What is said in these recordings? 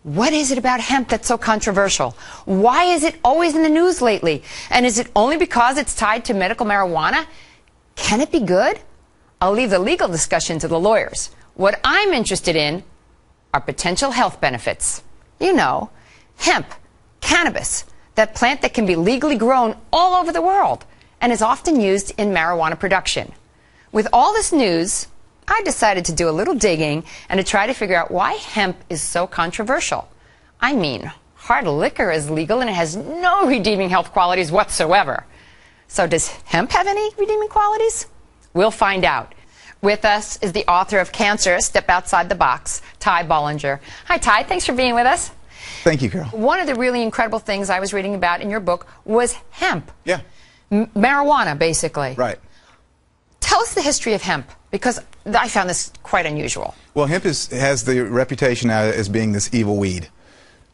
What is it about hemp that's so controversial? Why is it always in the news lately? And is it only because it's tied to medical marijuana? Can it be good? I'll leave the legal discussion to the lawyers. What I'm interested in are potential health benefits. You know, hemp, cannabis, that plant that can be legally grown all over the world and is often used in marijuana production. With all this news, I decided to do a little digging and to try to figure out why hemp is so controversial. I mean, hard liquor is legal and it has no redeeming health qualities whatsoever. So does hemp have any redeeming qualities? We'll find out. With us is the author of Cancer, Step Outside the Box, Ty Bollinger. Hi, Ty. Thanks for being with us. Thank you, Carol. One of the really incredible things I was reading about in your book was hemp. Yeah. Marijuana, basically. Right. Tell us the history of hemp, because I found this quite unusual. Well, hemp has the reputation now as being this evil weed.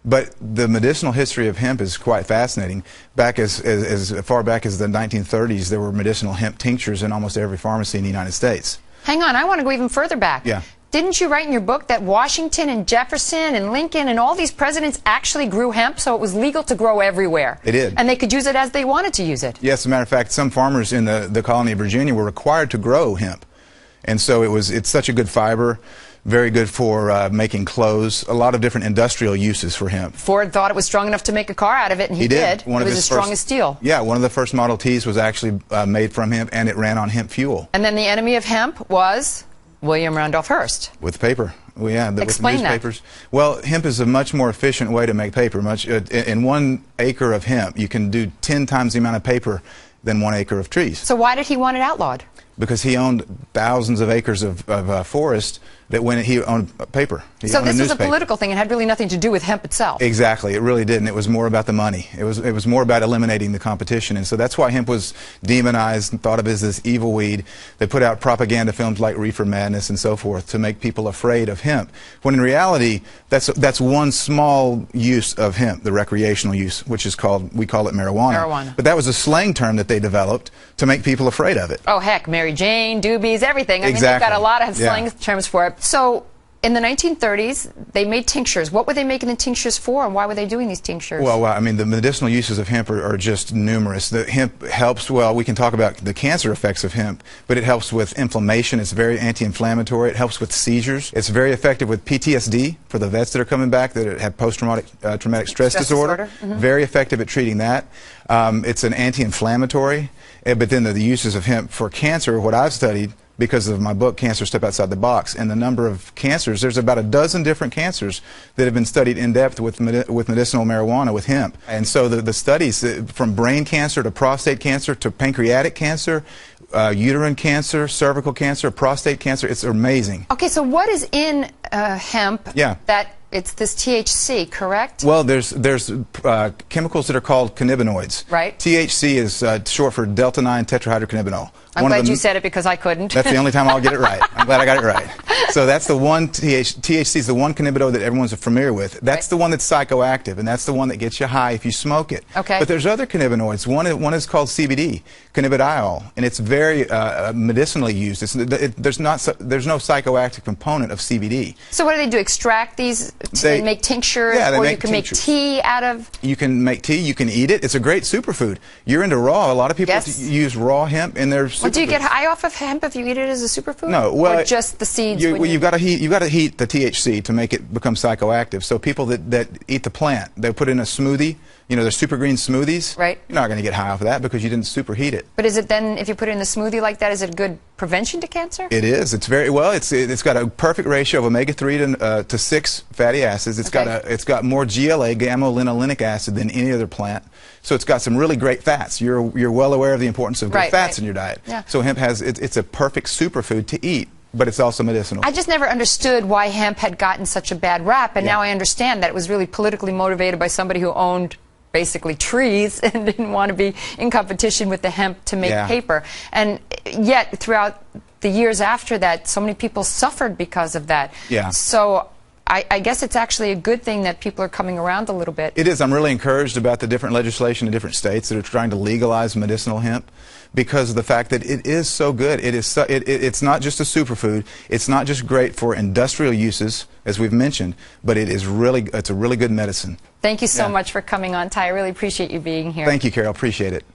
But the medicinal history of hemp is quite fascinating. Back as far back as the 1930s, there were medicinal hemp tinctures in almost every pharmacy in the United States. Hang on, I want to go even further back. Yeah. Didn't you write in your book that Washington and Jefferson and Lincoln and all these presidents actually grew hemp, so it was legal to grow everywhere? They did. And they could use it as they wanted to use it? Yes, as a matter of fact, some farmers in the colony of Virginia were required to grow hemp. And so it's such a good fiber, very good for making clothes, a lot of different industrial uses for hemp. Ford thought it was strong enough to make a car out of it, and he did. It was as strong as steel. Yeah, one of the first Model Ts was actually made from hemp, and it ran on hemp fuel. And then the enemy of hemp was William Randolph Hearst. With paper. Well, yeah, Explain with the newspapers. Well, hemp is a much more efficient way to make paper. In 1 acre of hemp, you can do 10 times the amount of paper than 1 acre of trees. So why did he want it outlawed? Because he owned thousands of acres of forest that when he owned paper. So this was a political thing. It had really nothing to do with hemp itself. Exactly. It really didn't. It was more about the money. It was more about eliminating the competition. And so that's why hemp was demonized and thought of as this evil weed. They put out propaganda films like Reefer Madness and so forth to make people afraid of hemp. When in reality, that's one small use of hemp, the recreational use, which is called, we call it marijuana. But that was a slang term that they developed to make people afraid of it. Oh, heck, Mary Jane, doobies, everything. I mean, they've got a lot of slang terms for it. So in the 1930s, they made tinctures. What were they making the tinctures for, and why were they doing these tinctures? Well, I mean, the medicinal uses of hemp are just numerous. The hemp helps, well, we can talk about the cancer effects of hemp, but it helps with inflammation. It's very anti-inflammatory. It helps with seizures. It's very effective with PTSD for the vets that are coming back that have post-traumatic traumatic stress disorder. Mm-hmm. Very effective at treating that. It's an anti-inflammatory. But then the uses of hemp for cancer, what I've studied, because of my book, Cancer, Step Outside the Box, and the number of cancers, there's about a dozen different cancers that have been studied in depth with medicinal marijuana, with hemp. And so the studies, from brain cancer to prostate cancer to pancreatic cancer, uterine cancer, cervical cancer, prostate cancer, it's amazing. Okay, so what is in hemp that it's this THC, correct? Well, there's chemicals that are called cannabinoids. Right. THC is short for delta-9 tetrahydrocannabinol. I'm glad you said it because I couldn't. That's the only time I'll get it right. I'm glad I got it right. So that's the one, THC is the one cannabinoid that everyone's familiar with. That's the one that's psychoactive, and that's the one that gets you high if you smoke it. Okay. But there's other cannabinoids. One is called CBD, cannabidiol, and it's very medicinally used. There's no psychoactive component of CBD. So what do they do? Extract these and make tinctures? Yeah, or you can make tea out of? You can make tea. You can eat it. It's a great superfood. You're into raw. A lot of people use raw hemp in their superfood. Well, do you get high off of hemp if you eat it as a superfood? No. Well, or just the seeds? You've got to heat the THC to make it become psychoactive. So people that eat the plant, they put in a smoothie. You know, there's super green smoothies. Right. You're not going to get high off of that because you didn't superheat it. But is it then, if you put it in a smoothie like that, is it good prevention to cancer? It is. It's very well. It's got a perfect ratio of omega-3 to 6 fatty acids. It's got more GLA, gamma-linolenic acid, than any other plant. So it's got some really great fats. You're well aware of the importance of good fats in your diet. Yeah. So hemp it's a perfect superfood to eat. But it's also medicinal. I just never understood why hemp had gotten such a bad rap, and now I understand that it was really politically motivated by somebody who owned basically trees and didn't want to be in competition with the hemp to make paper. And yet, throughout the years after that, so many people suffered because of that. Yeah. So I guess it's actually a good thing that people are coming around a little bit. It is. I'm really encouraged about the different legislation in different states that are trying to legalize medicinal hemp because of the fact that it is so good. It's not just a superfood. It's not just great for industrial uses, as we've mentioned, but it's a really good medicine. Thank you so much for coming on, Ty. I really appreciate you being here. Thank you, Carol. Appreciate it.